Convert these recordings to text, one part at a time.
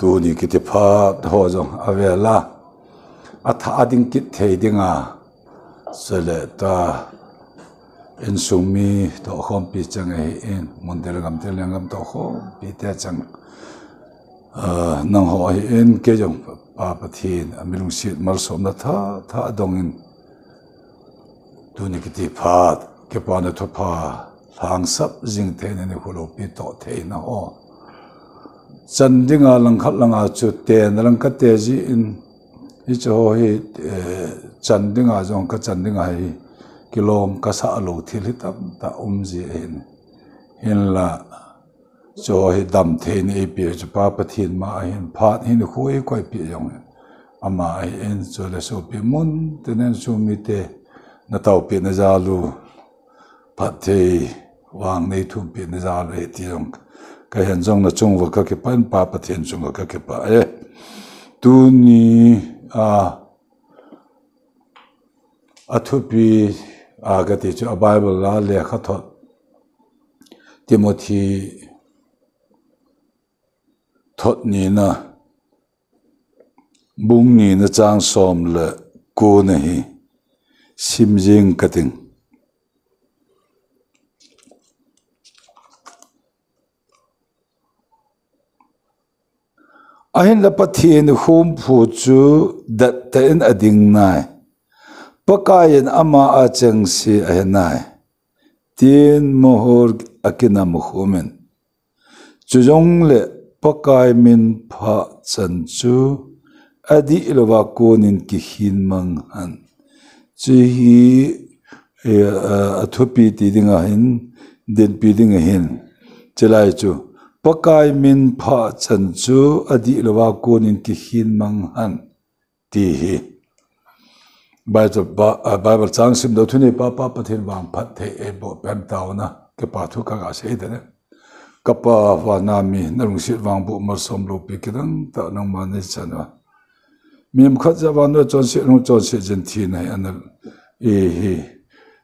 tu ni kiti pha ho jong avela atha ading kit thei dinga sele ta in sumi to khom pi chang e in mondel gam tel ngam to khom pi te chang nang ho ai in ke jong pa pathin amilung sit mal som na tha dong in tu ni kiti pha ke pa na tho pha lang sap jing the ne kholo pi to the na o chandinga langkhat langa chu ten lang ka te ji in hi cho hi chandinga jong ka chandinga hi kilom ka sa lo thil hi tam ta ji in la cho hi dam the ni pi chu pa pathin ma hin phat hin khoi koi pi jong ama ai en cho le so pi mun tenen chu mi te na tau pi na za lu phat the wang nei thum pi na za le ti jong ka hen jong na chung wa ka ke pan pa pathin chung ka ke pa tu ni athupi agati chu bible la le kha thot timothy thot ni na bung ni na chang som le ko na hi simjing kating ahin la pathin hum phu chu dat ta in ading nai pakayen ama achang si ahenai tin mohor akina muhumen chujong le pakai min pha chan chu adi ilwa konin ki hin mang han chi hi athupi ti dinga hin den pi dinga hin chelai chu pakai min pha chan chu adi ilwa konin ki hin mang han ti hi Bible chang sim do thuni pa pathin wang phat the e bo pen taw na ke pa thu ka ga se de ne ka pa wa na mi na rung sit wang bu mar som lo pi kidang ta nang ma ne chana mim khat ja wa no chon se no chon se jen thi na an e hi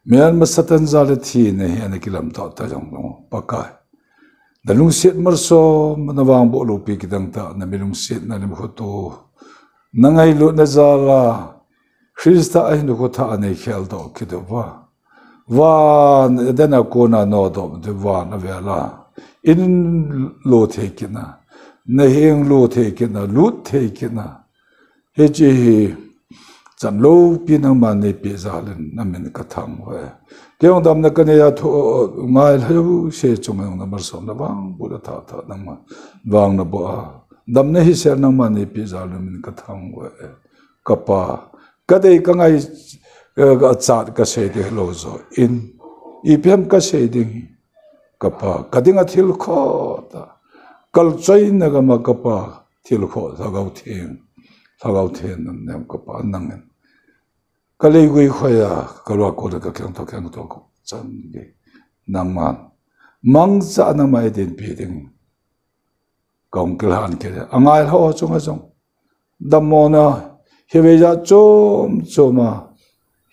mian ma satan za le thi ne an kilam ta ta jong no pa ka na lung sit mar so na wang bu lo pi kidang ta na mi lung sit na lim khoto na ngai lo na za la Krista ay nukota anay khel do kido wa dana kona no do de wa na vela in lo thekina na heng lo thekina lut thekina heji chan lo pinang man ne pi zalen na men ka thang wa keong dam na kane ya tho ngai lhu se chumang na mar som na bang bu da tha na ma wang na bo dam na hi ser na man ne pi zalen men ka thang wa kapa kadai kangai chat ka se de lo zo in ipem ka se de kapa kadinga thil kho ta kal chai na ga ma kapa thil kho thagau then nam kapa nang kalei gui khoya kalwa ko ka kyang to ko chan ge nang man mang cha na mai den pi ding kong klan ke angai ho chung a chung damona heveja choma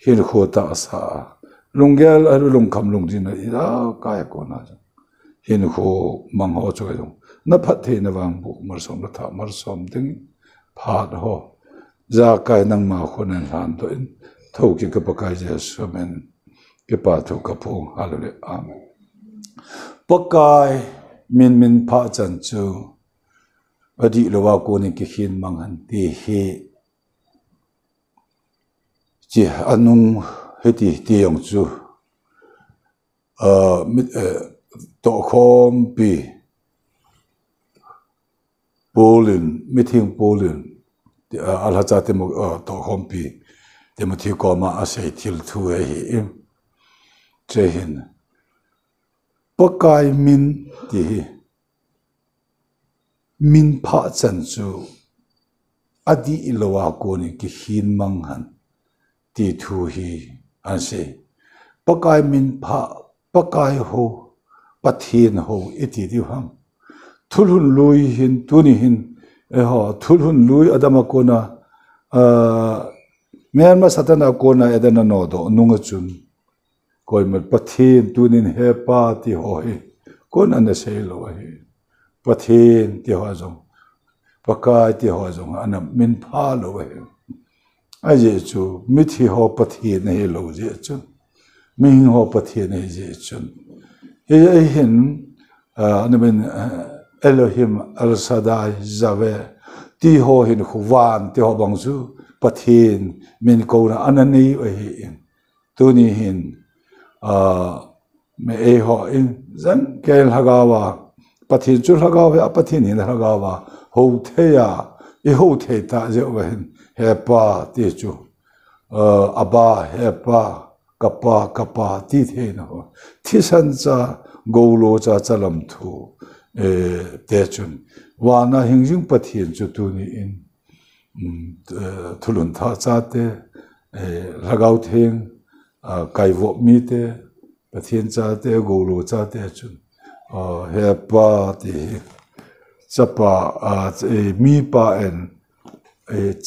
hin khota sa lungel aru lungkham lungjin ira kai ko na hin kho mang ho chu jong na phat the na wang bu mar som na tha mar som ding phat ho za kai nang ma khonan han to in tho ki ka pakai je somen ke pa tho ka pho halule amen pakai min pha chan chu adi lowa ko ni ki hin mang han ti he chỉ anung heti tiang chu to khom pi polin meeting polin ala cha te mo to khom pi te mo thi ko ma asai thil thu e hi che hin pakai min ti min pha chan chu adi ilawa ko ni ki hin mang han ti thu hi an se pakai min pha pakai ho pathin ho iti di hang thulhun lui hin tuni hin e ho thulhun lui adama kona Myanmar satana kona edana no do nunga chun koi mal pathin tunin he pa ti ho hi kona na sei lo hi pathin ti ho jong pakai ti ho zong ana min pha lo he ai je chu mi thi ho pathi nei lo je chu mi ho pathi nei je chu he hin ana min Elohim Al Shaddai Zave ti ho hin khuwan ti ho bang chu pathin min ko na anani o hi in tu ni hin me e ho in zan kel hagawa pathin chu hagawa pathin hin hagawa ho theya e ho the ta je o hin he pa ti chu aba he pa kapa ti the na ho thi san cha go lo cha chalam thu te chun wana hingjing pathin chu tu ni in thulun tha cha te lagau theng kai vo mi te pathin cha te go lo cha te chun he pa ti chapa mi pa en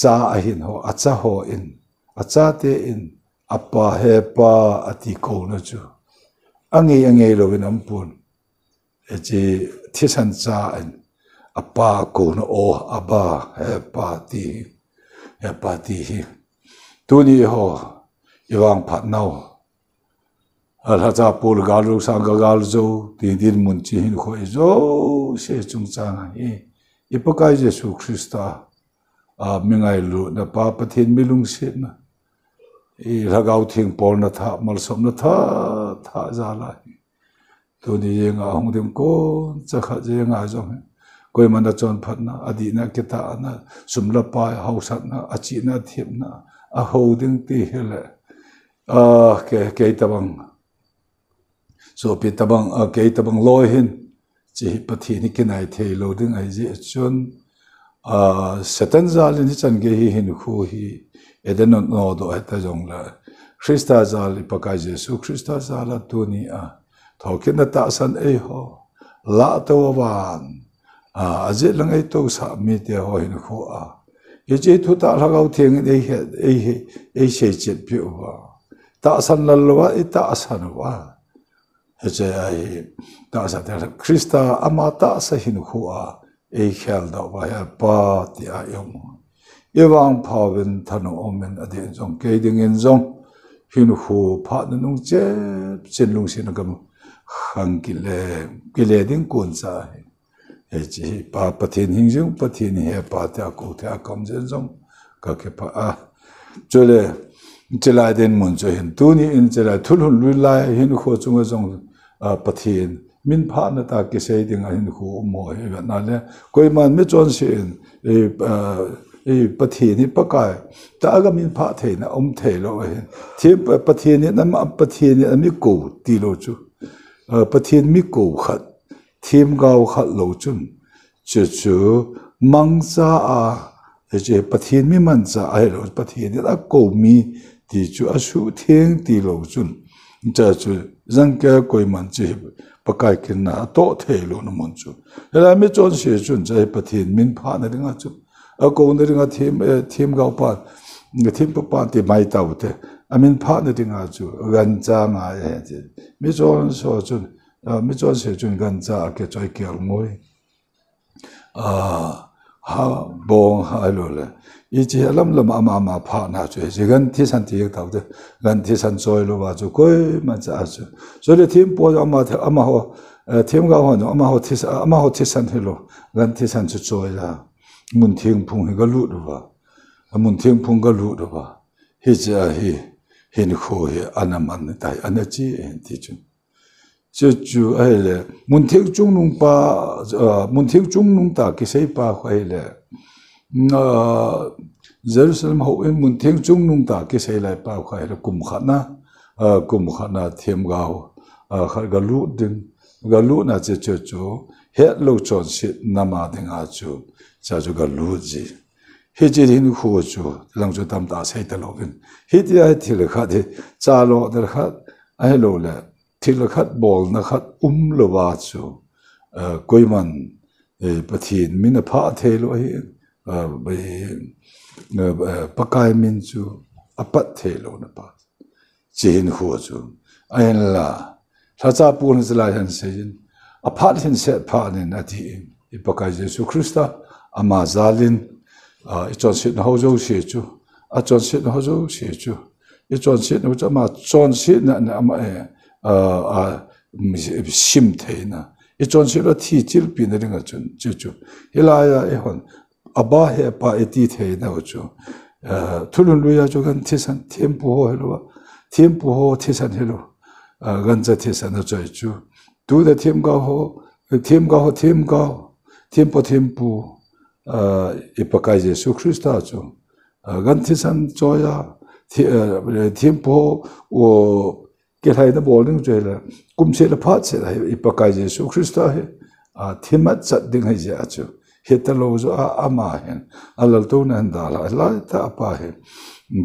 cha a hin ho acha ho in acha te in apa he pa ati ko na chu ange lo bin ampun ji thisan cha en apa ko na o aba he pa ti hi tu ni ho iwang phat nau al ha cha pol gal ru sang gal zo din mun chi hin khoi zo se chung chang hi ipakai Jesu Christa mingai lu na pa pathin milung sit na I lagau thing pol na tha mal som na tha za la tu ni yenga hong dim ko cha kha yenga zo koi man da chon phat na adi na kita na sumla pa hausat na achi na thip na a holding ti hele ke tabang so pi tabang ke tabang lo hin chi pathi ni kinai thei lo ding ai ji chon satan zal ni chan ge hi hin khu hi eden no do eta jong la Christa zal ipakai Jesu Christa zal tu ni thokin na ta san e ho la to wan azit lang ai to sa mi te ho hin khu ye je thu ta lagau theng ei se chet pi wa ta san la wa ta san wa he je ai ta sa te Christa ama ta sa hin khu ei khel da wa ya pa ti a yom Ewang Pavin Tano Omen Adin Zong Gading in Zong Hin Hu Partner Nung Jeb Sin Lung Sinagam Gile Ding Kunza Eji Pa Patin Hingjung Patin He Pata Kuta Kom Zen Zong Kakepa Jole Jelai Den Munzo Hin Tuni in Jelai Tulun Lulai Hin Hu Zunga Zong Patin Min Partner Ta Kisei Ding Hin Hu Mo Nale Koiman Mi Johnson pathi ni pakai ta aga min pha the na the lo he thi pathi ni nam pathi ni ami ko ti lo chu pathi mi ko khat thim gao khat lo chun chu mangsa je pathi mi man cha ai lo pathi ni a ko mi ti chu a su theng ti lo chun cha chu zang ka koi man che pakai kin na to the lo no mon chu la mi chon se chun cha pathi min pha na ringa chu ako neringa team gao pa team pa ti mai tau te amin pha na dinga chu gan cha nga ye mi chon so chun mi chon se chun gan cha ke choi ke ngoi ha bong ha lo le I chi lam ama pha na chu je gan thi san ti tau te gan thi san choi lo ba chu koi ma cha chu so le team po ama ho team gao ho ama ho thi san helo gan thi san chu choi la mun thieng phung ga lu do ba mun thieng phung ga lu do ba hi cha hi hin kho hi anaman tai anachi en ti chu ai le mun thieng chung nung ta ki sei pa khoi le Jerusalem ho en mun thieng chung nung ta ki sei lai pa khoi le kum khana them gao khar ga lu din ga lu na che chu he lo chon sit nama dinga chu cha chu ga lu ji he ji hin khu chu lang chu tam ta sei ta lo bin he ti ai thil kha de cha lo der kha ai lo le thil khat bol na khat lo wa chu koi man pathin min pha the lo hi pakai min chu apat the lo na pa ji hin khu chu ai la tha cha pu ni zla han se apart hin set part in ati ipakai Jesu Christa ama zalin chon sit na ho zo se chu a chon sit na ho zo se chu e chon sit no ama chon sit na ama sim theina e chon sit la thi chil pin ringa chun chu hilaya e hon aba he pa e ti theina chu thulun luya chu kan thisan tempo ho hello thisan hello ganza thisan na chai chu tu da them ga ho tempo ipakai Yesu Christa chu gantisan choya tempo o kelai na bowling chela kumse la phat se ipakai Yesu Christa he themat chat ding hai ja chu hetalo zo ama hen alal to nan da la ta pa he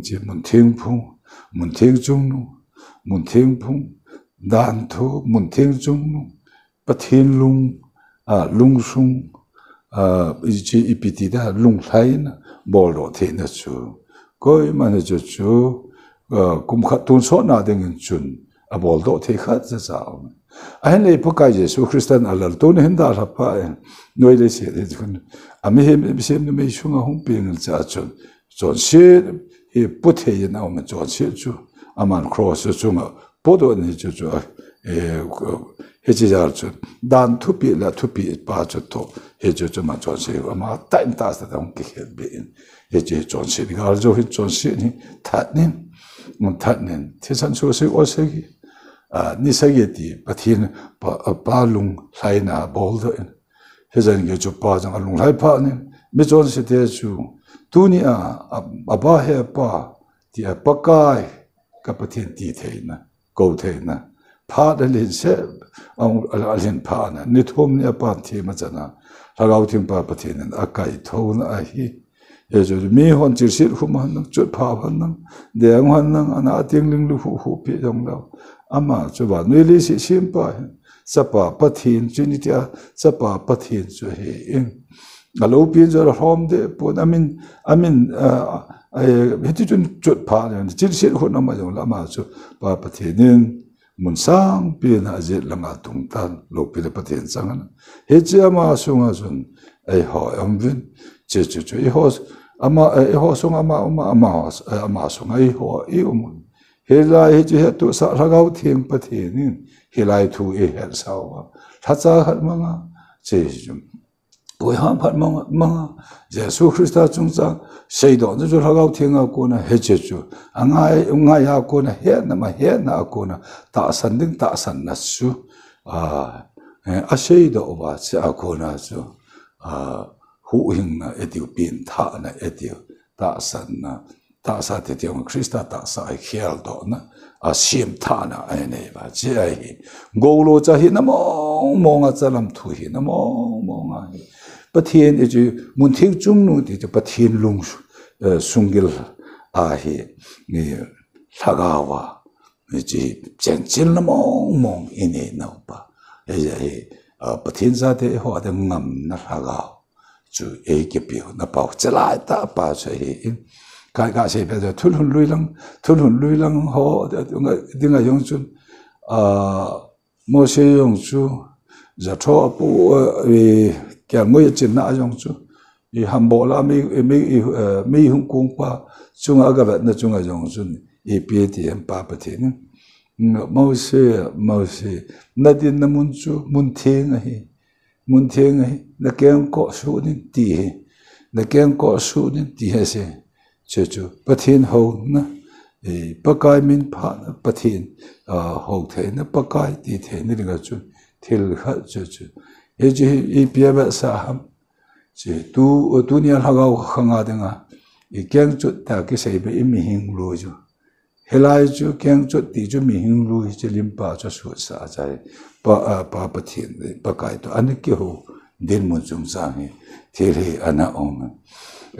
ji mun thing chung dan thu mun thing chung pathin lung sung ji ipiti da lung lai na bolo the na chu koi man chu kum khat tun so na ding chun a bol do the khat za sa a le pokai Jesu Christian alal tun hen da la pa noi le se de kun a me hem se me shunga hung ping cha chun chon se e put he na ma chon se chu aman cross chu ma podo ni chu hejijar chu dan thupi pa chu to hejo chu ma chon se ma ta ta da hung ke be heje chon se ga jo hi chon se ni that nin thisan chu se o se gi ni sa ye ti pathin pa lung lai na bol do hejan ge chu pa jang lung lai pa ni me chon se te chu tu ni ba he pa ti pa kai ka pathin ti theina ko theina pha da lin se alin pha na ni thom ni pa thi ma chana lagau thim pa pathin a kai thon a hi e jo mi hon chir sit khum han chu pha han nang de ang han nang ana ting ling lu hu pi jong lo ama chu ba noi li si sim pa sapa pathin chuni tia sapa pathin chu he in alo pin jo hom de pon amin heti chun chut pha ne chir sit khu na ma jong la ma chu pa pathin mun sang pi na je langa tung tan lo pi le pathin sang he che ma sunga sun ai ho amvin che e ho sung ama sung ai ho i he lai he che tu sa ragau thing pathin he lai thu e her sawa thacha khat manga che jum boi han phat manga Jesu Christa chung cha sei do ju ragau thing a ko na he che chu anga ya ko na he na ko na ta san na su a sei do ba cha ko na su hu hing na etiu pin tha na etiu ta san na ta sa te tiong Christa ta sa ai khial do na a sim tha na ai nei ba che ai go lo cha hi na mo nga chalam thu hi na mo nga pathian e ju mun thing chung nu ti pathian lung sungil a hi ni thagawa ji chen chil na mo ine na pa e pathian za te ho da ngam na thagaw chu e ke pi na pau chelai ta pa che hi ka se pe thulhun luilang ho dinga yong chun mo se yong chu za tho pu e kya ngoi chin na yong chu i hambo la mi hung kung pa chunga ga na chunga yong chun e pi ti em pa pa thi mo se na din na mun chu mun theng hi na keng ko su ni ti na keng ko su ni ti ha se chu pathin ho na e pakai min pha pathin ho the na pakai ti the ni ga chu thil kha chu e ji e pia ba sa ham che tu ni ha ga khanga de nga e keng chu ta ke sei be mi hing lo ju helai chu keng chu ti chu mi hing lu che lim pa chu su sa chai pa pathin pakai to an ke ho din mun chung sa he thil he ana ong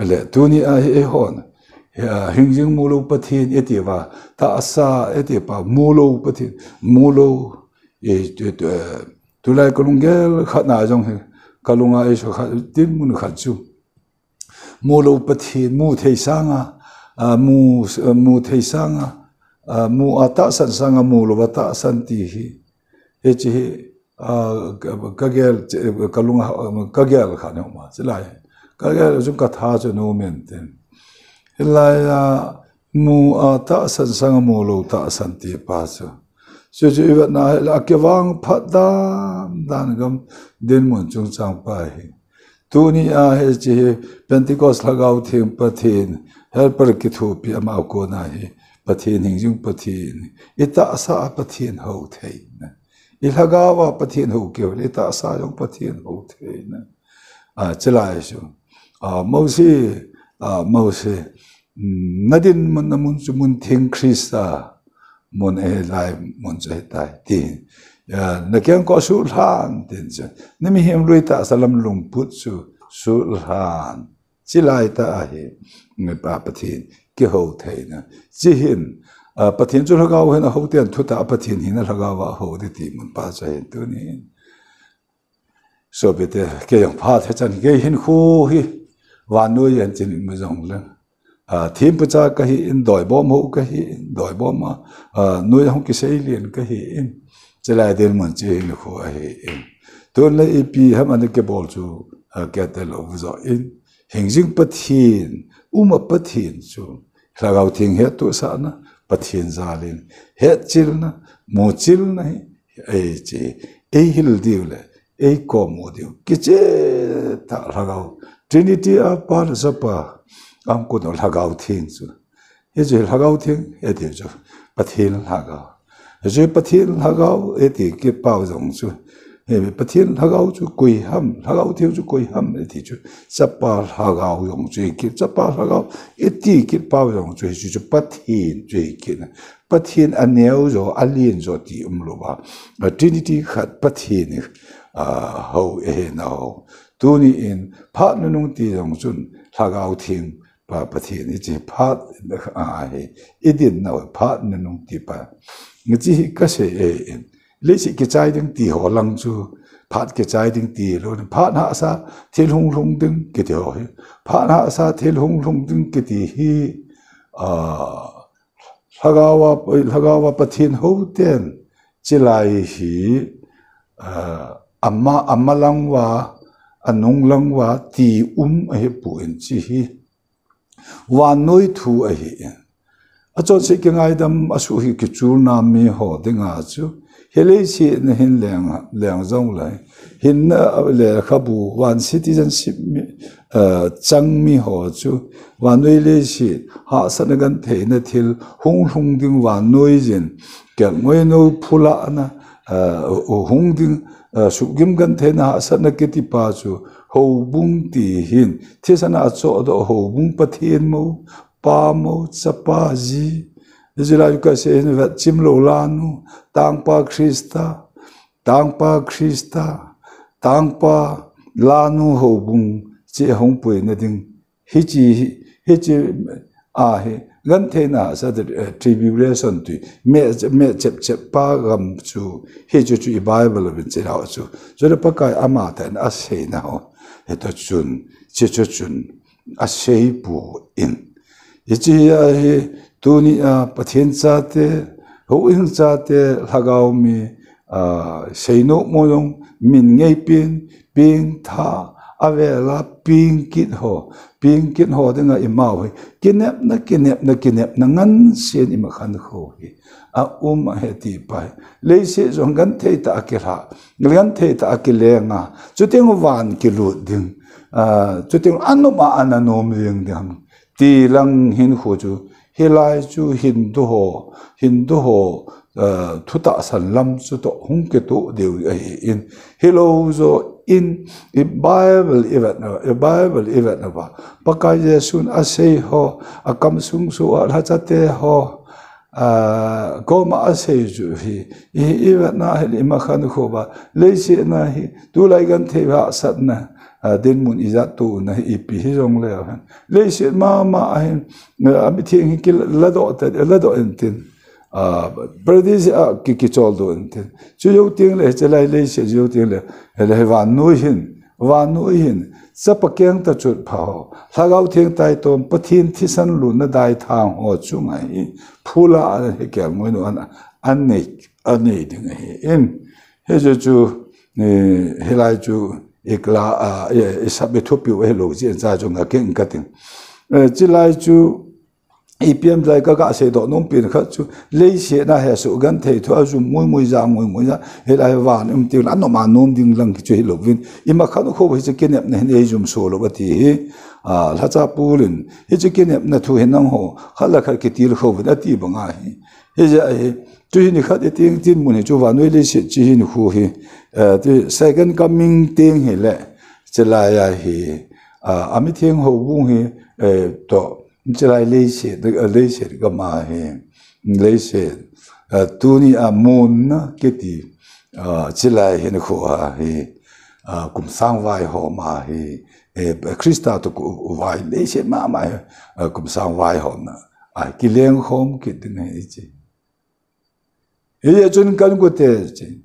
le tu ni a he ho na hingjing mulo pathin etiwa ta asa etipa mulo pathin mulo e tu lai kolungel khana jong he kalunga e so kha tin mun kha chu mulo pathin mu thei sanga mu thei sanga mu ata san sanga mulo bata san ti hi e chi kagel kalunga kagel khana ma chilai cái chúng ta tha cho nó mình tên lại mu ta san sang mu lo ta san ti pa so ju iwa na la ke wang phat dan gam din mun chung chang pa hi tu ni he chi Pentecost lagau thing pathin helper ki thu pi ama ko na hi pathin hing jung pathin ita sa pathin ho thei na I lagawa pathin ho ke ita sa jong pathin ho thei na chelai shu mose nadin mun mun thing Krista mun lai mun chai tai tin na kyang ko su han tin cha nimi hem luita salam lung put su han chilai ta hi ngai pa pathin ki ho thei na chi hin pathin chu lagaw hen ho tian thu ta pathin hin lagawa ho de ti mun pa chai tu ni so bete ke yang pha the chan ge hin khu hi wa nu yan chin mu jong le thím bữa cha cái in đòi bom hậu cái đòi bom mà nuôi không cái xây liền cái in chỉ là đến mình chỉ là khó in tôi lấy ip ham anh cái bol chú cái tên là vừa rồi in hình dung bất thiện bất thiện chú là gạo thiện hết tôi sao nó bất thiện ra lên hết chil nó một chil này ấy chỉ ấy hiểu điều là ấy có một điều cái chế ta là gạo Trinity apa là apa am ko no lagaw thing chu he je lagaw thing e de jo pathil lagaw je pathil lagaw e ti ke pau jong chu he pathil lagaw chu koi ham lagaw thing chu koi ham e ti chu chapa lagaw yong chu ki chapa lagaw e ti ki pau jong chu chu pathin chu ki na pathin aneu jo alien jo ti lo ba Trinity khat pathin ho e na tu ni in pha nu nung ti jong chun lagaw thing pa pathin ni chi phat he idin na phat na nung ti pa ngi chi ka se e le chi ke chai ding ti ho lang chu phat ke chai ding ti lo phat na sa thil hung ding ke ti ho phat na sa thil hung ding ke ti hi lagawa pathin ho ten chilai hi amma langwa anung langwa ti he pu en chi hi wan noi thu a hi a cho se ke ngai dam asu hi ki chu na mi ho dinga chu hele chi na hin leng zong lai hin le khabu wan citizenship mi chang mi ho chu wan noi le chi ha san gan the na thil hung ding wan noi jin ke ngoi no phula na hung ding su gim gan the na san na ke ti pa chu ho bung ti hin thesana cho do ho bung pathin mo pa mo chapa ji jila ka se ne va chim lo lanu tang pa lanu ho bung che hong pui na ding hi chi a he gan the na sa the tribulation tu me chep pa gam chu he chu bible bin che ha chu so le pa kai ama ta na se na ho eto chun a sei pu in ichi he tu ni pathin cha te ho in cha te lagaw mi sei no mo yong min ngei ping tha avela ping kit ho denga imau he kinep na ngan sien ima khan ho hi a he ti pai le se jong gan thei ta ke ha gan thei ta ke le nga chu teng wan ki lu ding chu teng anu ma ananom ding ding ti lang hin khu chu hilai chu hindu ho thuta san lam chu to hung ke to deu in hello zo in bible event na ba pakai jesun asei ho akam sung su ala chate ho goma asei ju hi event na he ma khan kho ba leisi na hi tu lai gan the ba sat na din mun iza tu na ipi hi jong le leisi ma hin ami thing ki la do entin Bradis ki chol do entin chu yo ting le chelai le se yo ting le van nu hin chapa kyang ta chut phao lagaw thing tai tom pathin thisan lu na dai thang ho chu ngai phula he kyang moi no an nei ding he in he chu helai chu ikla isabe thupiu hello ji cha jo nga king kating chilai chu EPM lai ka se do nom pin kha chu le se na he su gan thei tho ju mui ja he lai wan ti la no ma nom ding lang chu hi lovin ima kha no kho hi che kenep ne ne jum so lo ti la cha pulin hi che kenep na thu he nang ho khala khar ki tir kho da ti banga hi he ja hi chu hi ni kha de ting tin mun chu wa noi le se chi hi ni khu hi the second coming ting he le chela ya hi ami thing ho bu hi to chilai le se ga ma he le se tu ni a mon na ke ti chilai he kho he kum sang vai ho ma he krista to vai le se ma kum sang vai ho na a ki leng khom ke ti ne chi ye chun kan ko te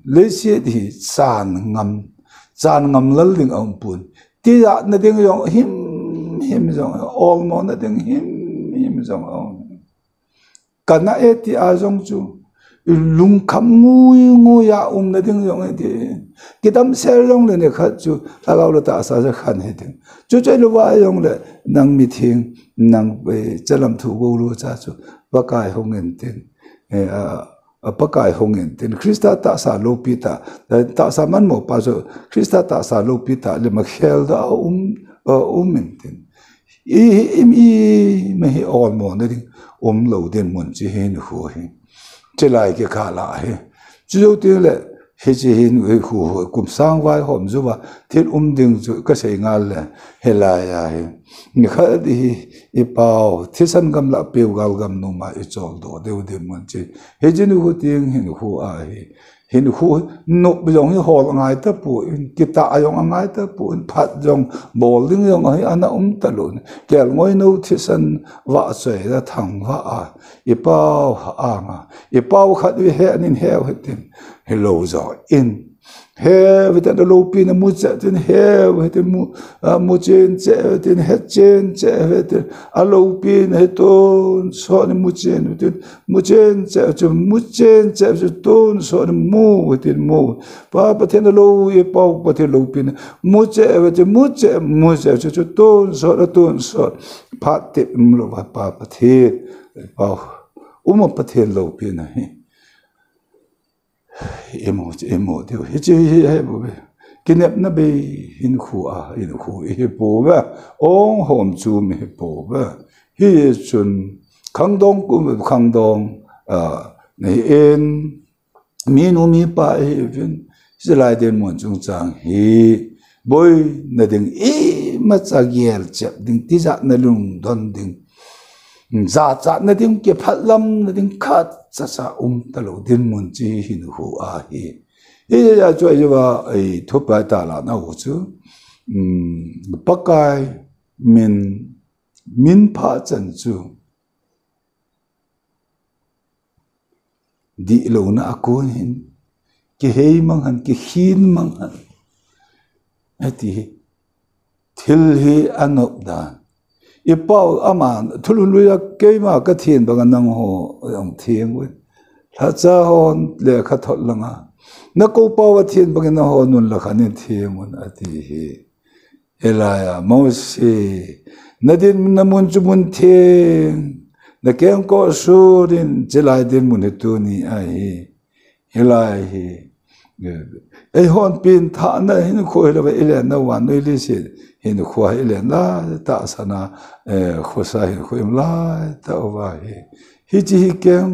le se di chan ngam lal ding ang pun ti ya na ding yong him jong all mo na ding him jong kana eti a jong chu lung kham ngu ya na ding yong eti kitam sel jong le ne khat chu alaw la ta sa khan he ding chu che lu wa yong le nang mi thing nang be chalam thu go lu cha chu ba kai hong en tin pa kai hong en tin krista ta sa lo pi ta sa man mo pa so krista ta sa lo pi ta le ma khel da men tin i me hi all mo na ding lo den mon chi hin hu hi che lai ke kha la he chu ti le he chi hin hu kum sang vai hom zu ba thil ding chu ka sei ngal le he la ya he ni kha di i pau thisan gam la pe gal gam no ma i chol do de mon chi he jin hu ting hin hu a he hin hu no bjong hi hol ngai ta pu ki ta ayong ngai ta pu phat jong bol ding yong ai ana talun kel ngoi no thisan wa chei da thang wa a i pau khat wi he anin he tin hello zo in he with the low pin mu cha tin he with the mu chen che tin he chen che with a low pin he ton so ni mu chen che ton so ni mu with the mu pa ten low e pa the low pin mu che with the ton so pa te mu pa the pa pa the low pin he emo deu he bo kinep na be hin khu he bo ba ong hom chu me bo ba hi chun khang dong nei en mi nu mi pa he vin zilai den mon chung chang hi boy na ding ma cha gel chep ding ti za na lung don ding za na ding ke phalam na ding khat sa talo din mun chi hin hu a hi ya choi ba ai thu pa ta la na hu chu pakai min pha chan chu di lo na ko hin ki hei mang han ki hin mang han ati thil hi anop dan i pau aman thulun luya keima ka thien ba nang ho ang thieng we tha cha hon le kha thot langa na ko pau thien ba na ho nun la khan thieng un ati hi elaya mosi nadin namun chumun thieng na kem ko surin jelai din mun tu ni ai elai hi ai hon pin tha na hin khoi la ba ile na wan noi li si hin khoi ile na ta sana khosa hin khoi la ta wa hi chi kem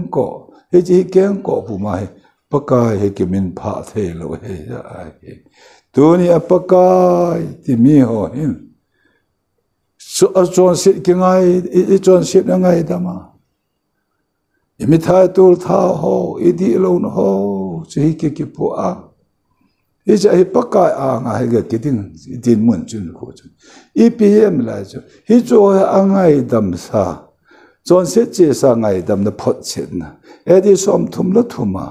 ko bu mai pakai he ki min pha the lo he ai tu ni pakai ti mi ho hin so chon sit ki ngai I chon sit na ngai da ma imi thai tul tha ho I di lo no ho chi ki pu a icha hi pakai a nga he ga kiting din mun chun ko chun EPM la chu hi cho a ngai dam sa chon sit che sa ngai dam na phot chen na edi som thum la thuma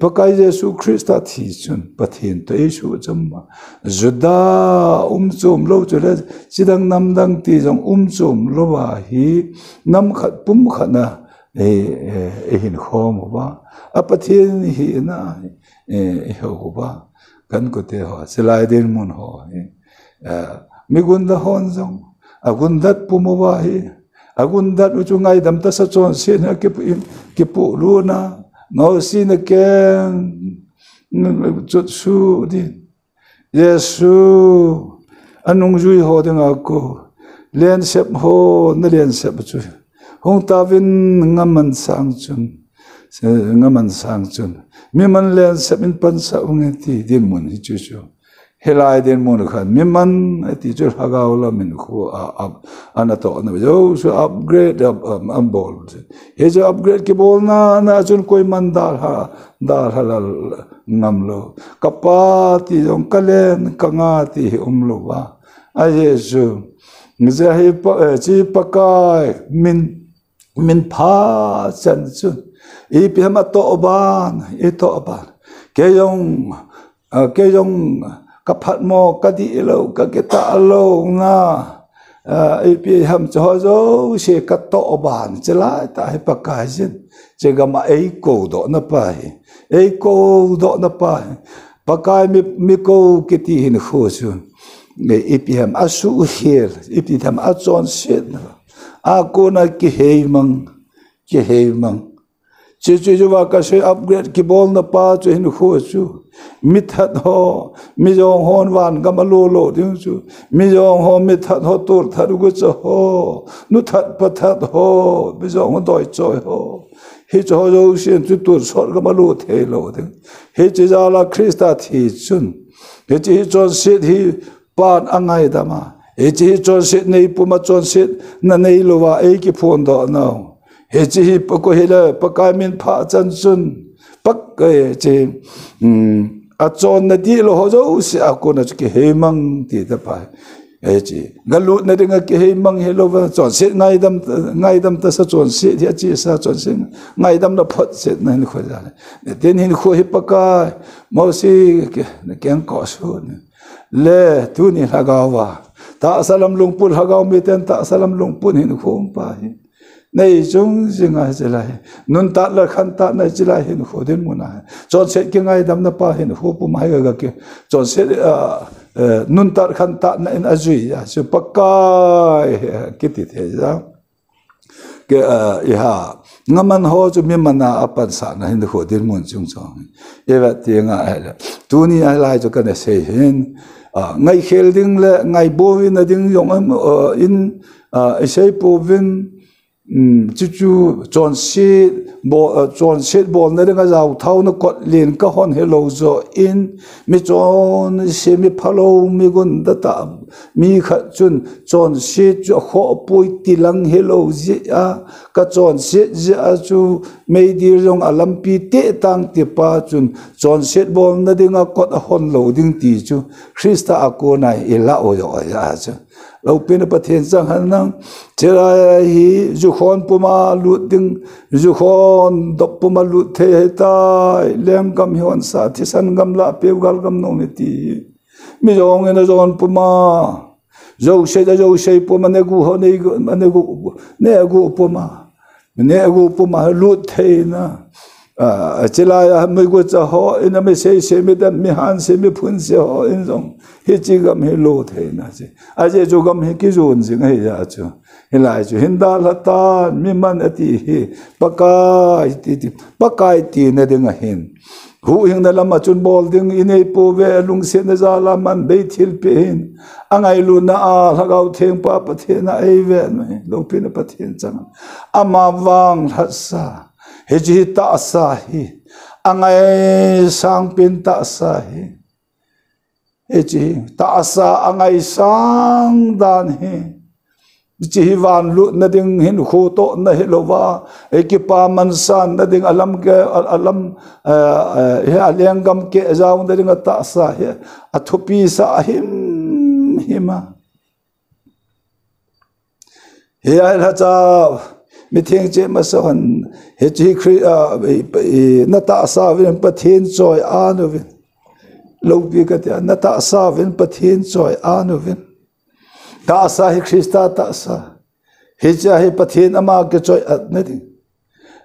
pakai Jesu Christa thi chun pathin to Jesu chamma juda chum lo chule sidang namdang ti jong chum lo wa hi nam khat pum khana hin khom ba apathin hi na ho ba kan ko te ho selai din mun ho mi gun da hon zong agun dat pumawa hi agun dat u chu ngai dam ta sa chon sin ha ke pu lu na ngau si na ken chut su din Yesu anung jui ho ding ako len sep ho na len sep chu hong ta vin ngaman sang chun mi man len sep in pan sa ung ti din mun hi chu helai din mun khan mi man ti chu hagaw la min khu ana to na jo so upgrade am bol he jo upgrade ke bol na chun koi man dar ha ngam lo kapa ti jong kalen kanga ti lo wa a Yesu nge hi chi pakai min pha chan chu I pi ma to ban ke yong ka phat mo ka di lo ka ke ta lo nga I pi ham cho zo se ka to ban chela ta hi pakai jin che ga ma ei ko do na pa pakai mi ko ke ti hin kho chu I pi ham asu her I pi ham a chon set a ko na ki hei mang che wa ka se upgrade ki bol na pa chu hin kho chu mi that ho mi jong hon wan ga ma lo ding chu mi jong ho mi that ho tur thar gu cho ho nu that pa that ho mi jong doi choi ho he cho jo sien chu tur sor ga ma lo the lo ding he che ja la Krista thi chun he che chon sit hi pan angai da ma he che chon sit nei pu ma chon sit na nei lo wa e ki phone do no he chi pa ko hela pa ka min pha chan chun pak ke che a chon na di lo ho zo si a ko na ke he mang ti ta pa e chi galu na ding ke he mang he lo wa chon se ngai dam ta sa chon se dia chi sa chon se ngai dam na phat se na ni kho ja den hin kho hi pa ka mo si ke ken ko su le tu ni ha ga wa ta salam lungpun ha ga mi ten ta salam lungpun hin khom pa hi nei chung jinga chilai nun ta la khan ta na chilai hin kho den muna chon se ke ngai dam na pa hin kho pu mai ga ke chon se nun ta khan ta na in azui ya so pakai ke ti the ja ke ha ngaman ho chu mi mana apan sa na hin kho den mun chung chong e va ti nga ai tu ni ai lai chu ka ne se hin ngai khel ding le ngai bo win ding yong in sei po vin chu chon sit bol na ringa zau thau na kot lin ka hon hello zo in mi chon se mi phalo mi gun da ta mi kha chon sit cho kho pui ti lang hello ji a ka chon sit ji a chu mei dir jong alam pi te tang ti pa chon sit bol na dinga kot hon lo ding ti chu Krista akona ila o yo ya chu lo pin pa then sang han nang chera hi ju khon puma lu ding ju khon dop puma lu the ta lem kam hion sa thi san gam la pe gal gam no ti mi jong en jon puma jo se puma ne gu ho ne gu puma lu the na chela ya me gu cha ho in me se me dan mi han se me phun se ho in jong he chi gam he lo the na che a je jo gam he ki zon jing he ya chu he lai chu hin da la ta mi man ati he pakai ti ne ding a hin hu hing na lama chun bol ding inei po ve lung se na za la man be thil pe hin angai lu na a lagaw theng pa pa the na ei ve lo pin pa then chang ama wang hasa he ji ta sa hi angai sang pin ta sa hi he ji ta sa angai sang dan hi ji van lu na ding hin khu to na he lo wa e ki pa man san na ding alam ke alam he alengam ke zaung na ding ta sa he athupi sa hima he ai la cha mi theng che ma son he chi na ta sa vin pathin choi anu vin lo bi ka ta na ta sa vin pathin choi anu vin ta sa hi Krista ta sa he cha hi pathin ama ke choi at na ding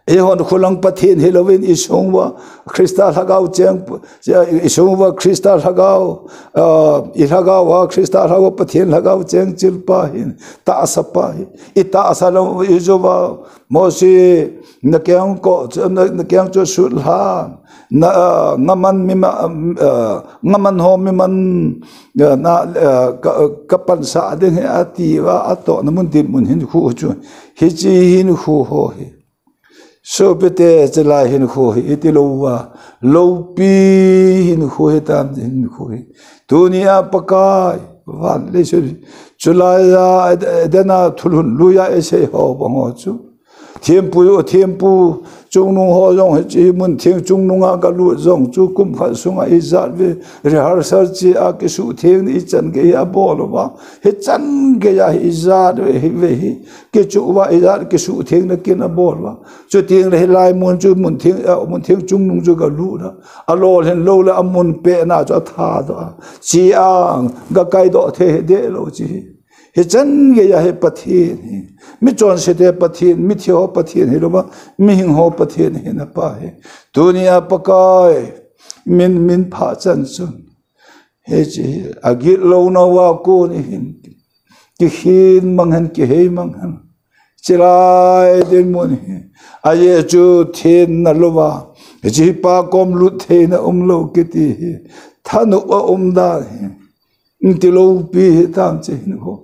e hon khulang pathin Halloween isungwa Krista hagau cheng isungwa Krista hagau ilhagau wa Krista hagau pathin hagau cheng chilpa hin ta asapa hi ita asalo izuwa mosi nakyang ko nakyang cho sulha ngaman ngaman ho miman na kapan sa ding ati wa ato namun din mun hin khu chu hi chi hin khu ho hi so bete chala hin khu hi itilowa lopi hin khu hi tam hin khu hi dunia pakai van le chula ya dena thulun luya ese ho bango chu thiempu chung ho jong chi mun thieng chung nunga ka lu jong chu kum kha sunga izat ve rehearsal chi a ke su thieng ni chan ge ya bol wa he chan ge ya izat ve hi ke chu wa izat ke su thieng na kin a bol wa chu thieng le lai mun chu mun thieng chung nung chu ka lu na a lo hen lo la amun pe na cho tha do chi ang ga kai do the de lo chi he chan ge ya he pathin mi chon se te pathin mi thio pathin he loba mi hing ho pathin he na pa he dunia pakai min pha chan sun he chi agit lo na wa ko ni hin ki hin mang han ki he mang han chirai den mon he aye chu thin na lowa ji pa kom lu the na lo ki ti thanu da he ti lo pi tam che hin ho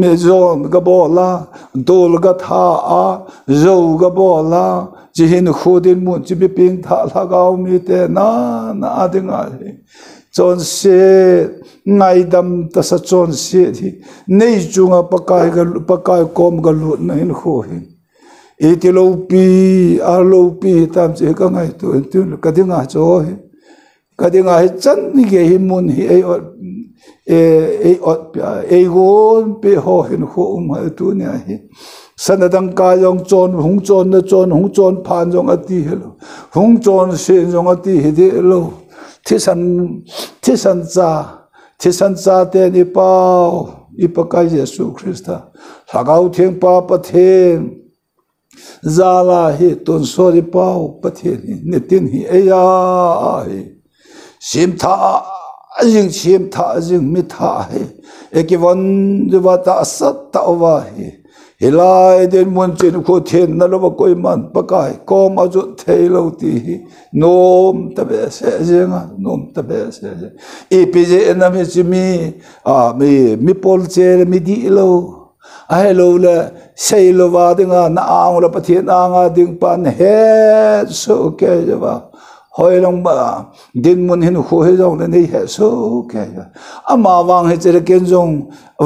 me zon ga bola dol ga tha a zo ga bola ji hin khudin mun chi bi ping tha la gao mi te na adinga chon se ngai dam ta sa chon se thi nei chunga pakai kom ga lu na hin kho hi e ti lo pi tam che ka ngai tu ka dinga cho hi ka dinga hi chan ni ge hi mun hi gon pe ho hin kho tu nya hi sanadang ka yong chon hung chon phan jong ati helo hung chon se jong ati hi de lo thisan cha te ni pau ipakai Jesu Krista hagau thieng pa pathen zala hi ton sori pau pathen ni tin hi eya hi sim tha azing mi tha he ekivon dewa ta sat ta wa he hilai den mon chen ko then na lo koi man pakai kom aju theilo ti nom ta be se jenga nom ta be se e pj na me chimi mi pol che mi di lo a hello le sei lo wa dinga na ang la pathian anga ding pan he so ke jawa hoi long ba din mun hin khu he jong le nei he so ke ama wang he chere ken jong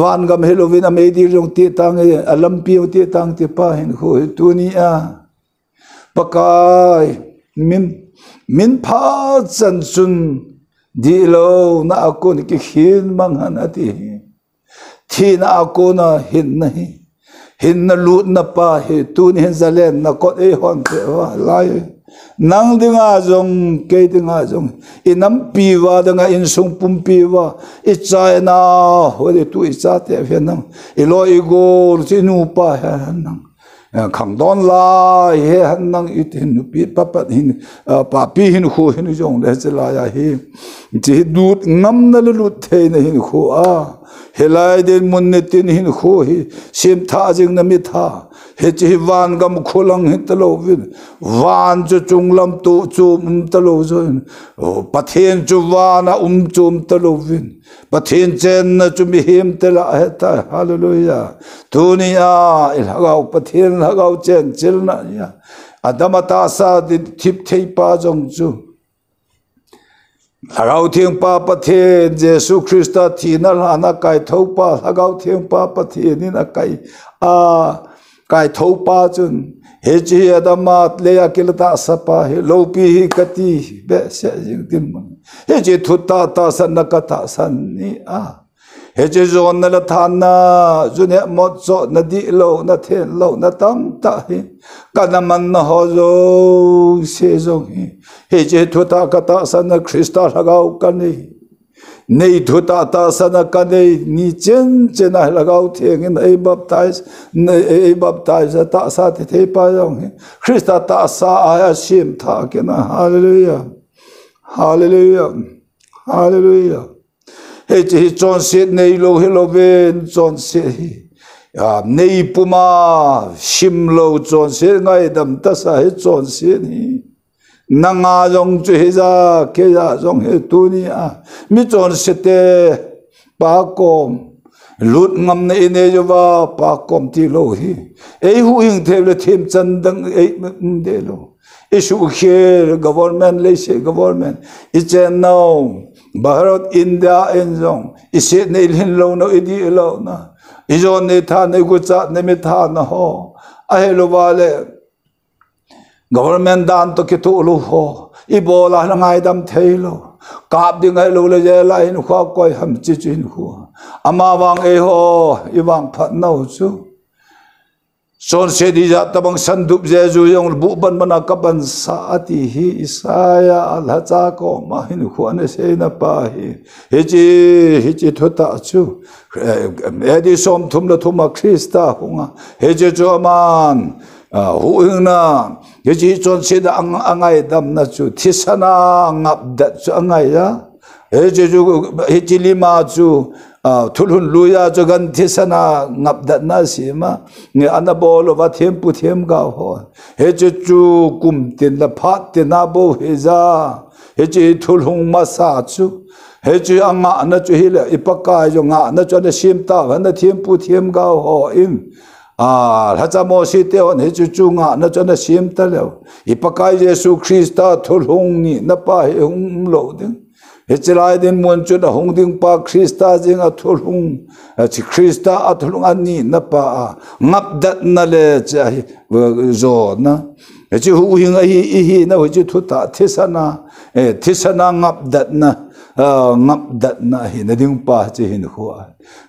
wan gam Halloween a me di jong ti tang alam pi ti tang ti pa hin khu tu ni a pakai min pha chan chun di lo na ko ni ki hin mang han ati thi na ko na hin nahi hin na lut na pa he tu ni hen zalen na ko e hon pe wa lai nang dinga jong ke dinga jong inam piwa dinga in sung pum piwa I chai na hore tu I cha te phenang I lo I go chinu pa hanang khang don la he hanang I tin pi papa hin pa pi hin khu hin jong le chela ya hi ji dut ngam na lu the na hin khu a helai den mun ne tin hin khu hi sim tha jing na mi tha he chi van gam kholang he talo vin van chu chunglam tu chu talo join pathen chu wana chum talo vin pathen chen na chu mi him tela heta hallelujah dunia ilhagau pathen hagau chen chilna ya adamata sa thip thei pa jong chu hagau thieng pa pathen Jesu Krista thina lana kai thau pa hagau thieng pa pathen in a kai kai thau pa chun he chi adamat le akilata sapa he lopi hi kati be se jing tim he chi thutta ta san na kata san ni a he chi zon na la thana june mo cho na di lo na then lo na tam ta hi kana man na ho zo se zo hi he chi thutta kata san na Krista hagau kani nei thu ta sana ka nei ni chen chen a lagau theng in ei baptize ta sa the pa yong Christa ta sa aya sim tha ke na hallelujah hallelujah hallelujah he chi chon sit nei lo hello ben chon sit nei puma sim lo chon sit ngai dam ta sa he chon sit ni nanga jong chu he za ke za jong he tu ni mi chon sete pa kom lut ngam ne ne jo ba pa kom ti lo hi ei hu hing the le them chan dang ei de lo issue here government le se government is now Bharat India en jong is ne hin lo no idi lo na ijon ne tha ne gu cha ne me tha na ho a he lo ba le government dan to ke tu lu ho ibola na ngai dam theilo kap ding ai lu le je la in kho koi ham chi chin khu ama wang e ho i wang phat no chu son se di ja tabang sandup je ju yong bu ban bana ka ban sa ati hi isaya al cha ko ma hin khu an se na pa hi chi thota chu edi som thum la thuma Krista hunga he je jo man hu na ye chi chon se da angai dam na chu thisana ngap da chu angai ya he je ju he chi lima chu thulhun luya chu gan thisana ngap da na si ma ni anabol wa them pu them ga ho he je chu kum tin la phat te na bo he za he chi thulhung ma sa chu he chi anga na chu hi le ipaka jo nga na chu na sim ta wa na them pu them ga ho in hacha mo si te on he chu nga na chana sim ta le ipakai Jesu Krista thulhung ni na pa he hung lo ding he chilai din mon chu da hung ding pa Krista jing a thulhung chi Krista a thulhung ani na pa ngap dat na le cha zo na he chi hu hing a hi na ho chi thu ta thisana ngap dat na hi na ding pa chi hin huwa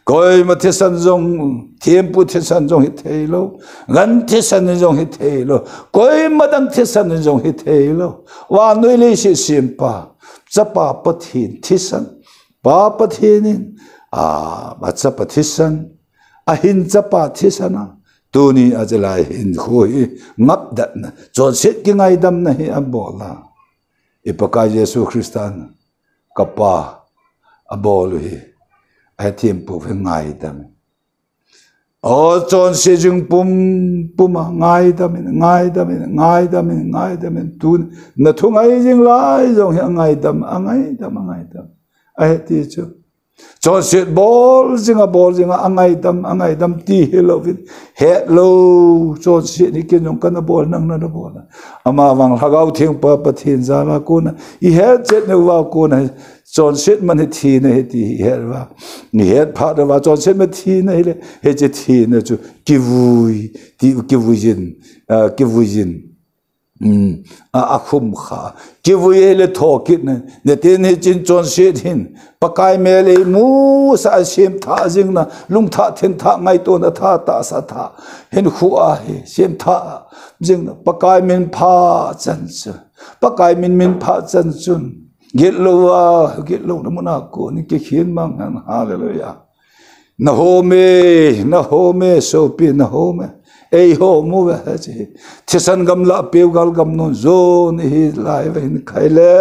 koi ma thisan jong thiempu thisan jong hi theilo gan thisan jong hi theilo koi ma dang thisan jong hi theilo wa noi le si simpa chapa pathin thisan pa pathin ma chapa thisan a hin chapa thisana tuni ajlai hin khoi ngap dat na chon set ki ngai dam na hi abola ipaka Jesu Kristan kapa abol hi ai tiempo fe ngai dam o chon se jung pum ngai dam tun na thung ai jing lai jong ngai dam ai ti chu chon se bol jing ngai dam ti helovin hello chon se ni ken jong kan bol nang na bol ama wang hagau thing pa pathin zala ko na I het jet ne wa ko na chon set man thi na he ti herwa ni het pha da wa chon set ma thi na hele he je thi na chu kivujin akhum kha kivui hele thokit ne ten he chin chon set hin pakai mele mu sa sim tha jing na lung tha then tha ngai to na tha ta sa tha hen khu a he sim tha jing na pakai min pha chan chu pakai min pha chan chun get lo na muna ko ni ke khien mang hallelujah na home so pi na home ei ho mu wa chi thisan gam la pe gal gam no zo ni hi lai ven khaile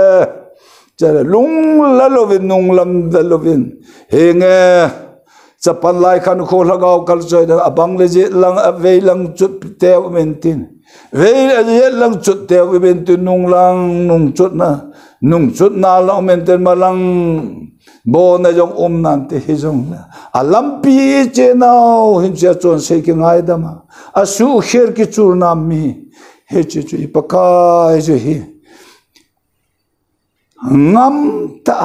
chara lung la lovin nung lam da lovin he nge chapan lai khan kho lagaw kal choi da abang le je lang ave lang chut te men tin ve je lang chut te men tin nung chut na la men tin malang bo na jong nan te hi jong alam pi che nau hin cha chon se ki ngai da ma asu kher ki chur nam mi he chi chu ipaka je hi ngam ta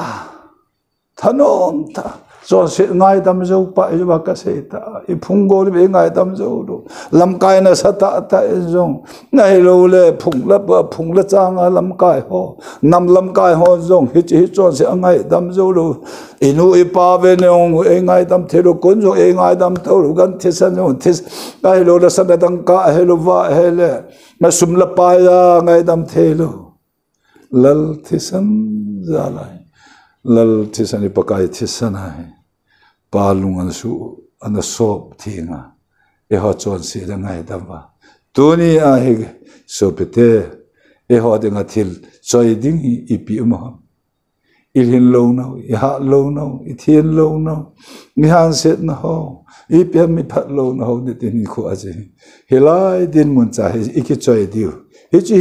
thanom ta so se ngai dam zo pa e ba ka se ta I phungol be ngai dam zo do lam kai na sa ta zong nai lo le phung la chang lam kai ho nam lam kai ho zong hi chi chon se ngai dam zo do inu I pa ve ne ong e ngai dam the lo kon zo e ngai dam to ru gan the san zo this ngai lo la sa da dang ka he lo va he le ma sum la pa ya ngai dam the lo lal thisan zalai lal tisani pakai tisana palungan su ana sop thinga e ho chon si da ngai damba tuni a he sopete e ho de ngathil choi ding ipi ma ilhin lo no i ha lo no i thien lo no mi han set na ho i pe mi phat lo no de tin ko aje helai din mun cha he iki choi diu he chi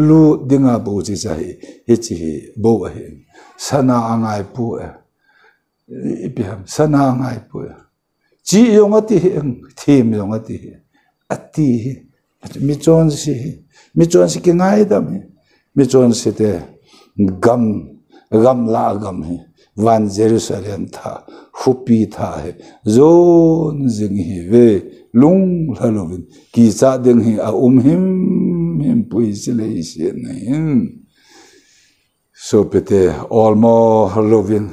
lu dinga bo chi cha he chi bo he sana angai pu i pe sana angai pu chi yong ati thim yong ati ati mi chon si ki ngai da mi chon si te gam la gam he van Jerusalem tha hupi tha he zon jing hi ve lung halovin ki cha ding hi a him pui sile isi nei so pete almo halovin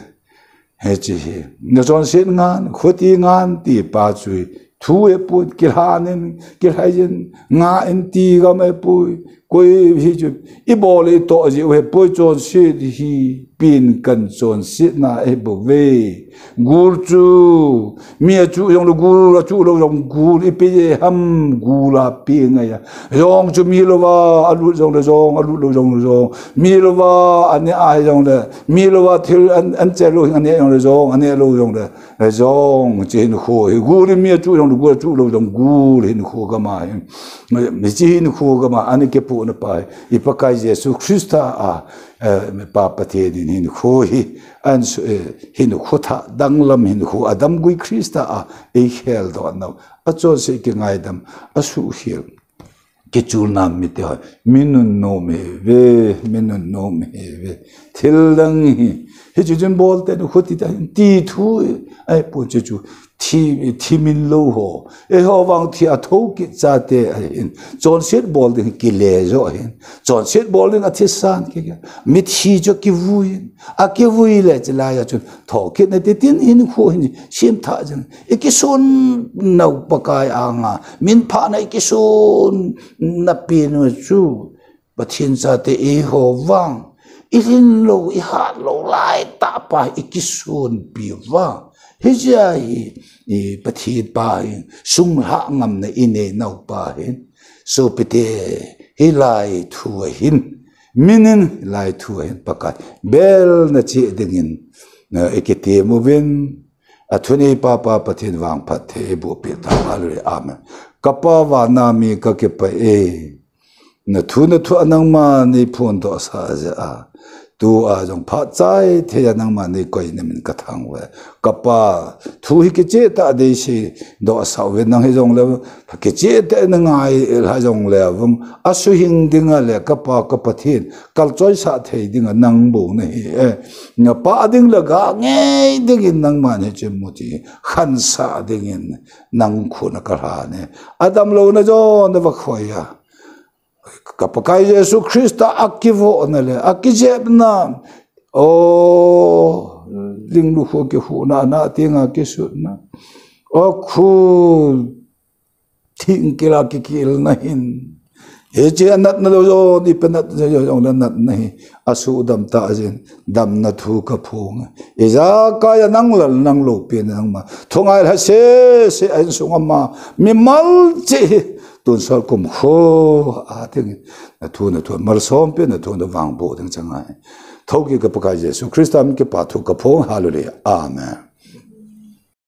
he chi hi na chon sin ngan khoti ngan ti pa chui thu e put ki hanin ki haijin nga en ti gam e pui koi hi chu I bole to ji we poi chon si hi pin kan chon si na e bo ve gur chu mi chu yong lo gur chu lo yong gur I pe ham gur la pi nga ya yong chu mi lo wa alu jong le jong alu lo jong lo jong mi lo wa ane a jong le mi lo wa thil an che lo ane yong le jong ane lo jong le jong chen kho gur mi chu yong lo gur chu lo jong gur hin kho ga ma mi chi hin kho ga ma ane ke pu na pa ipakai Jesus Christa me papa te din hin kho hi an hin kho tha danglam hin kho adam gui Christa e hel do no a cho se ki ngai dam a su hil ke chul nam mi te minun no me ve thil dang hi ju jun bol te kho ti ti thu ai po chu thi min lo ho e ho wang thi a tho ki cha te in chon set bol ding ki le zo hin chon set bol ding a thi san ki mi thi jo ki vui a ki vui le chla ya chu tho ki ne te tin in kho hin sim tha jang e ki son nau pakai anga min pha na ki son na pi no chu pathin cha te e ho wang irin lo I ha lo lai ta pa e ki son pi wang hijai I pathit pa sung ha ngam na ine nau pa hin so pete hilai thu hin minin lai thu hin pakai bel na chi dingin na ekete movin athuni papa pathin wang pathe bu pe ta alre amen kapa wa na mi ka ke pa na thu anang ma ni phun do sa ja tu a jong pha chai the ya nang ma nei koi ne min ka thang we kapa thu hi ke che ta de si do sa we nang he jong le ke che te na ngai ha jong le vum a su hing dinga le kapa thin kal choi sa thei dinga nang bu ne hi nga pa ding la ga nge ding in nang ma ne che mu ti khan sa ding in nang khu na ka ha ne adam lo na jo na va khoya kapakai Jesus Christa akivo nale akijeb na o linglu kho ke hu na tinga ke su na o khu thing kila ki kil na hin e che anat na lo ni penat jo nat nahi asu dam ta jin dam na thu ka phung e za ka ya nang lo pe nang ma thongai ha se an sunga ma mi mal che tun sal kum kho a ting na thu mal som pe na thu na wang bo ding changai thoki ka pakai Jesus Christa mi ke pa thu ka phong hallelujah amen